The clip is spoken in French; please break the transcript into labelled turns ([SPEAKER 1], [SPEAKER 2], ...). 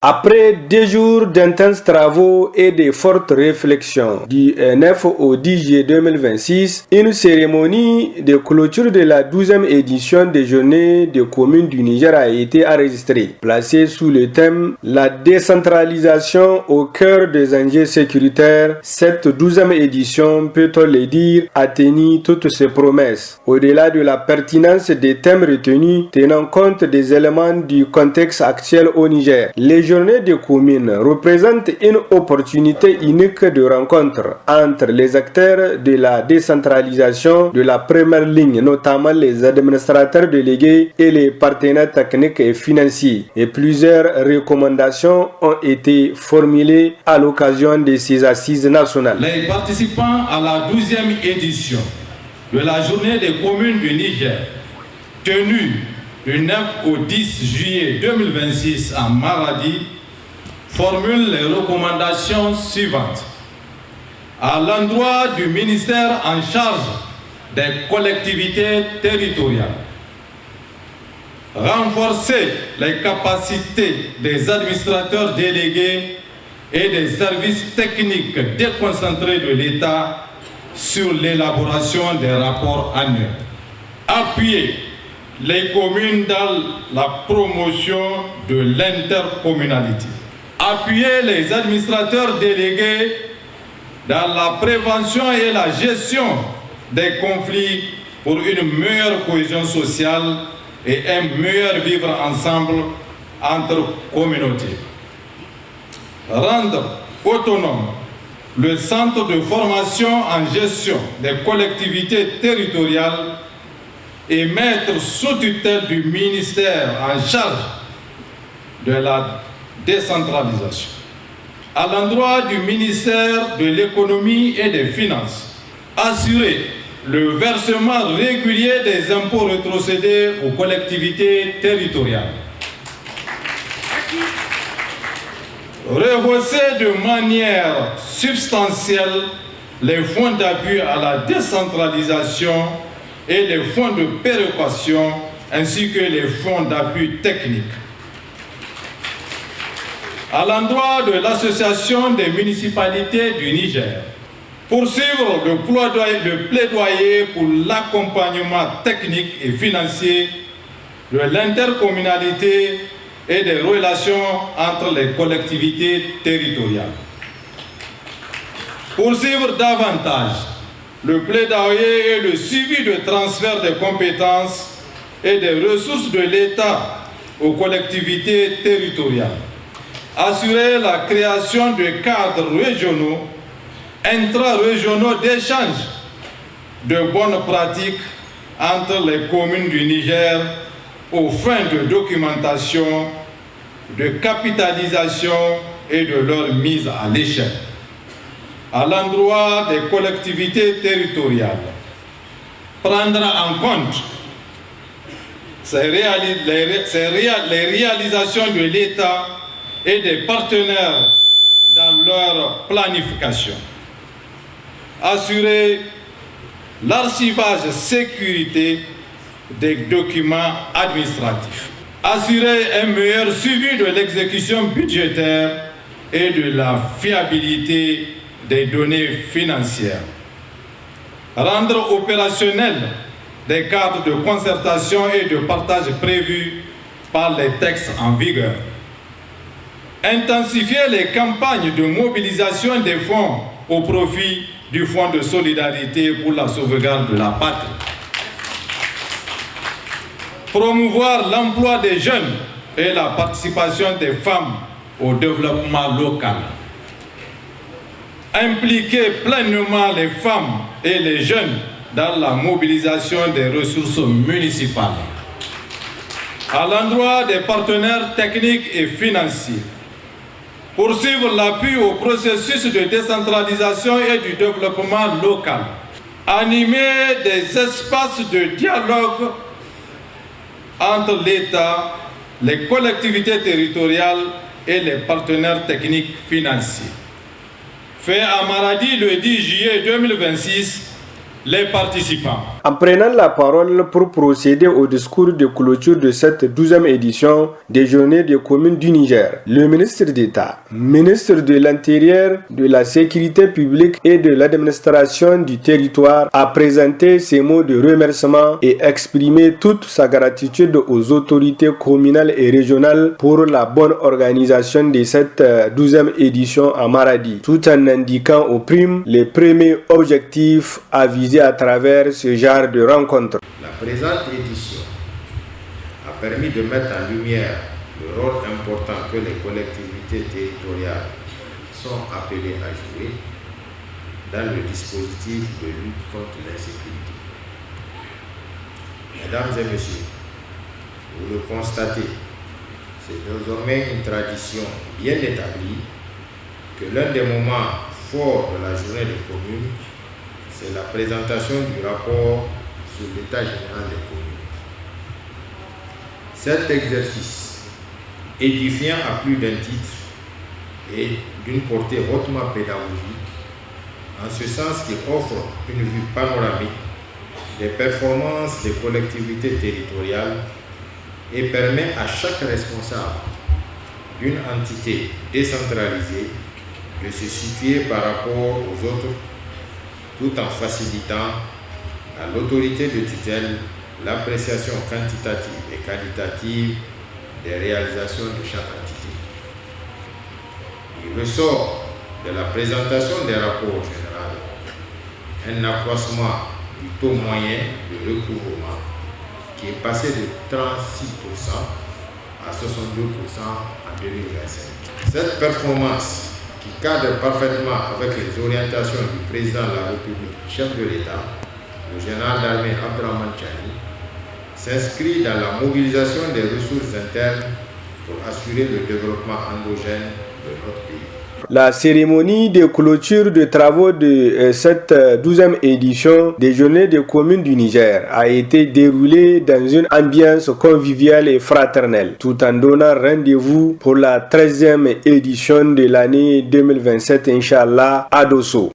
[SPEAKER 1] Après 2 jours d'intenses travaux et de fortes réflexions, du 9 au 10 juillet 2026, une cérémonie de clôture de la 12e édition des Journées des communes du Niger a été enregistrée, placée sous le thème « La décentralisation au cœur des enjeux sécuritaires ». Cette 12e édition, peut-on le dire, a tenu toutes ses promesses. Au-delà de la pertinence des thèmes retenus, tenant compte des éléments du contexte actuel au Niger, les journées des communes représentent une opportunité unique de rencontre entre les acteurs de la décentralisation de la première ligne, notamment les administrateurs délégués et les partenaires techniques et financiers. Et plusieurs recommandations ont été formulées à l'occasion de ces assises nationales.
[SPEAKER 2] Les participants à la 12e édition de la journée des communes du Niger, tenue du 9 au 10 juillet 2026 à Maradi, formule les recommandations suivantes. À l'endroit du ministère en charge des collectivités territoriales, renforcer les capacités des administrateurs délégués et des services techniques déconcentrés de l'État sur l'élaboration des rapports annuels. Appuyer les communes dans la promotion de l'intercommunalité. Appuyer les administrateurs délégués dans la prévention et la gestion des conflits pour une meilleure cohésion sociale et un meilleur vivre ensemble entre communautés. Rendre autonome le centre de formation en gestion des collectivités territoriales et mettre sous tutelle du ministère en charge de la décentralisation. À l'endroit du ministère de l'économie et des finances, assurer le versement régulier des impôts rétrocédés aux collectivités territoriales. Rehausser de manière substantielle les fonds d'appui à la décentralisation et les fonds de péréquation ainsi que les fonds d'appui technique. À l'endroit de l'Association des municipalités du Niger, poursuivre le plaidoyer pour l'accompagnement technique et financier de l'intercommunalité et des relations entre les collectivités territoriales. Poursuivre davantage le plaidoyer et le suivi de transfert des compétences et des ressources de l'État aux collectivités territoriales. Assurer la création de cadres régionaux, intra-régionaux d'échange de bonnes pratiques entre les communes du Niger aux fins de documentation, de capitalisation et de leur mise à l'échelle. À l'endroit des collectivités territoriales, prendre en compte les réalisations de l'État et des partenaires dans leur planification. Assurer l'archivage sécurité des documents administratifs. Assurer un meilleur suivi de l'exécution budgétaire et de la fiabilité des données financières. Rendre opérationnels des cadres de concertation et de partage prévus par les textes en vigueur. Intensifier les campagnes de mobilisation des fonds au profit du Fonds de solidarité pour la sauvegarde de la patrie. Promouvoir l'emploi des jeunes et la participation des femmes au développement local. Impliquer pleinement les femmes et les jeunes dans la mobilisation des ressources municipales. À l'endroit des partenaires techniques et financiers, poursuivre l'appui au processus de décentralisation et du développement local. Animer des espaces de dialogue entre l'État, les collectivités territoriales et les partenaires techniques financiers. Fait à Maradi le 10 juillet 2026, les participants.
[SPEAKER 1] En prenant la parole pour procéder au discours de clôture de cette 12e édition des Journées des communes du Niger, le ministre d'État, ministre de l'Intérieur, de la Sécurité publique et de l'administration du territoire a présenté ses mots de remerciement et exprimé toute sa gratitude aux autorités communales et régionales pour la bonne organisation de cette 12e édition à Maradi, tout en indiquant aux primes les premiers objectifs à viser à travers ce genre de rencontres.
[SPEAKER 3] La présente édition a permis de mettre en lumière le rôle important que les collectivités territoriales sont appelées à jouer dans le dispositif de lutte contre l'insécurité. Mesdames et messieurs, vous le constatez, c'est désormais une tradition bien établie que l'un des moments forts de la journée des communes, c'est la présentation du rapport sur l'état général des communes. Cet exercice, édifiant à plus d'un titre et d'une portée hautement pédagogique, en ce sens qu'il offre une vue panoramique des performances des collectivités territoriales et permet à chaque responsable d'une entité décentralisée de se situer par rapport aux autres, tout en facilitant à l'autorité de tutelle l'appréciation quantitative et qualitative des réalisations de chaque entité. Il ressort de la présentation des rapports généraux un accroissement du taux moyen de recouvrement qui est passé de 36% à 62% en 2025. Cette performance, qui cadre parfaitement avec les orientations du président de la République, chef de l'État, le général d'armée Abdrahmane Tchani, s'inscrit dans la mobilisation des ressources internes pour assurer le développement endogène de notre pays.
[SPEAKER 1] La cérémonie de clôture de travaux de cette 12e édition des Journées des communes du Niger a été déroulée dans une ambiance conviviale et fraternelle, tout en donnant rendez-vous pour la 13e édition de l'année 2027, Inch'Allah, à Dosso.